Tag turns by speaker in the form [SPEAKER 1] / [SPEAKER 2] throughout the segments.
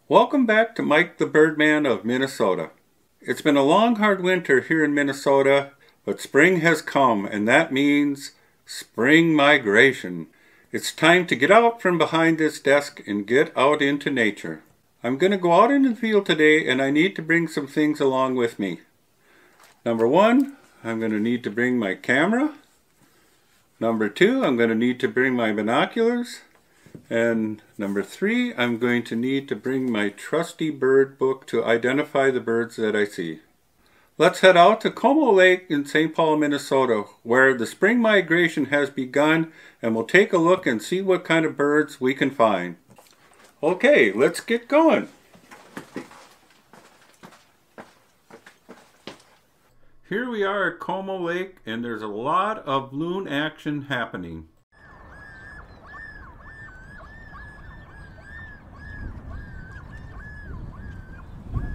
[SPEAKER 1] Welcome back to Mike the Birdman of Minnesota. It's been a long, hard winter here in Minnesota, but spring has come, and that means spring migration. It's time to get out from behind this desk and get out into nature. I'm going to go out in the field today, and I need to bring some things along with me. Number one, I'm going to need to bring my camera. Number two, I'm going to need to bring my binoculars. And number three, I'm going to need to bring my trusty bird book to identify the birds that I see. Let's head out to Como Lake in St. Paul, Minnesota, where the spring migration has begun, and we'll take a look and see what kind of birds we can find. Okay, let's get going. Here we are at Como Lake, and there's a lot of loon action happening.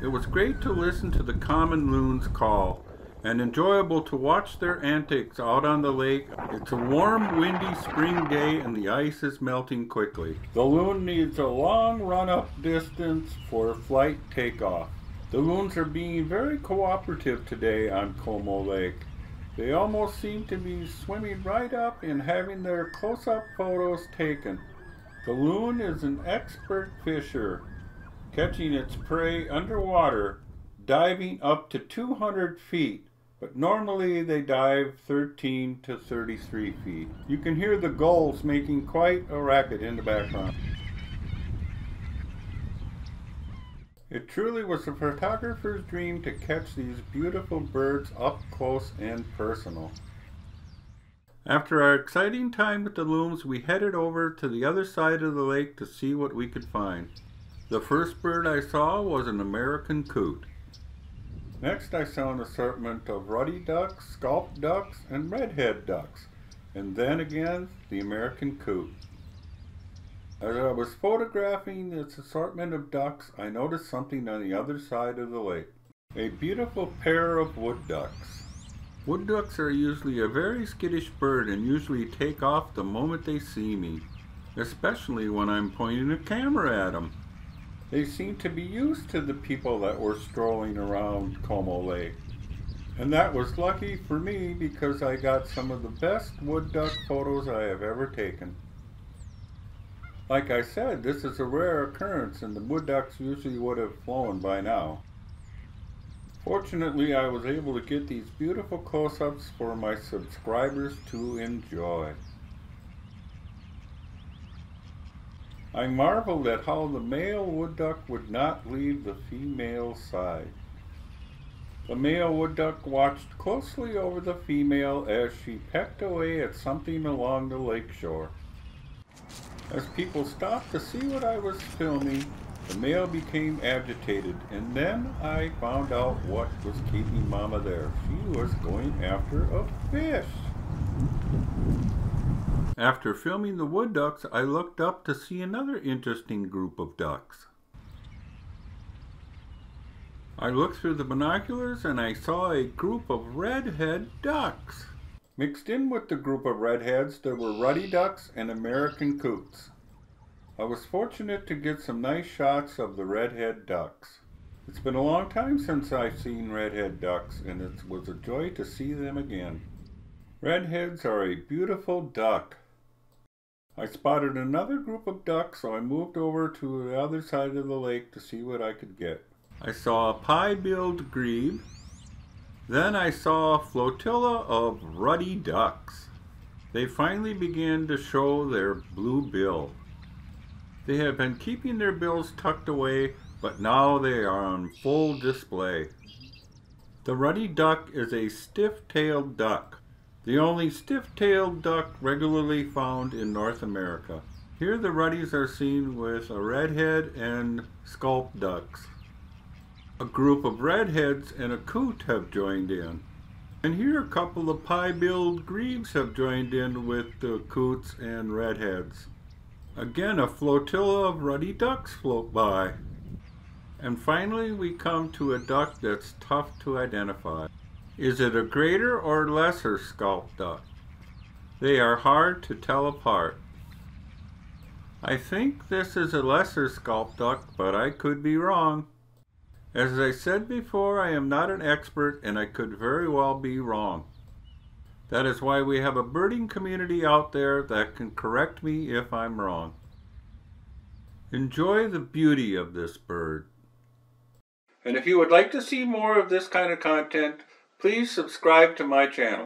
[SPEAKER 1] It was great to listen to the common loons call, and enjoyable to watch their antics out on the lake. It's a warm, windy spring day and the ice is melting quickly. The loon needs a long run-up distance for flight takeoff. The loons are being very cooperative today on Como Lake. They almost seem to be swimming right up and having their close-up photos taken. The loon is an expert fisher, catching its prey underwater, diving up to 200 feet, but normally they dive 13 to 33 feet. You can hear the gulls making quite a racket in the background. It truly was a photographer's dream to catch these beautiful birds up close and personal. After our exciting time with the loons, we headed over to the other side of the lake to see what we could find. The first bird I saw was an American coot. Next I saw an assortment of ruddy ducks, scaup ducks, and redhead ducks, and then again the American coot. As I was photographing this assortment of ducks, I noticed something on the other side of the lake. A beautiful pair of wood ducks. Wood ducks are usually a very skittish bird and usually take off the moment they see me, especially when I'm pointing a camera at them. They seemed to be used to the people that were strolling around Como Lake. And that was lucky for me because I got some of the best wood duck photos I have ever taken. Like I said, this is a rare occurrence and the wood ducks usually would have flown by now. Fortunately, I was able to get these beautiful close-ups for my subscribers to enjoy. I marveled at how the male wood duck would not leave the female's side. The male wood duck watched closely over the female as she pecked away at something along the lake shore. As people stopped to see what I was filming, the male became agitated, and then I found out what was keeping Mama there. She was going after a fish. After filming the wood ducks, I looked up to see another interesting group of ducks. I looked through the binoculars and I saw a group of redhead ducks. Mixed in with the group of redheads, there were ruddy ducks and American coots. I was fortunate to get some nice shots of the redhead ducks. It's been a long time since I've seen redhead ducks, and it was a joy to see them again. Redheads are a beautiful duck. I spotted another group of ducks, so I moved over to the other side of the lake to see what I could get. I saw a pie-billed grebe. Then I saw a flotilla of ruddy ducks. They finally began to show their blue bill. They had been keeping their bills tucked away, but now they are on full display. The ruddy duck is a stiff-tailed duck, the only stiff-tailed duck regularly found in North America. Here the ruddies are seen with a redhead and scaup ducks. A group of redheads and a coot have joined in. And here a couple of pie-billed grebes have joined in with the coots and redheads. Again, a flotilla of ruddy ducks float by. And finally we come to a duck that's tough to identify. Is it a greater or lesser scaup duck? They are hard to tell apart. I think this is a lesser scaup duck, but I could be wrong. As I said before, I am not an expert and I could very well be wrong. That is why we have a birding community out there that can correct me if I'm wrong. Enjoy the beauty of this bird. And if you would like to see more of this kind of content, please subscribe to my channel.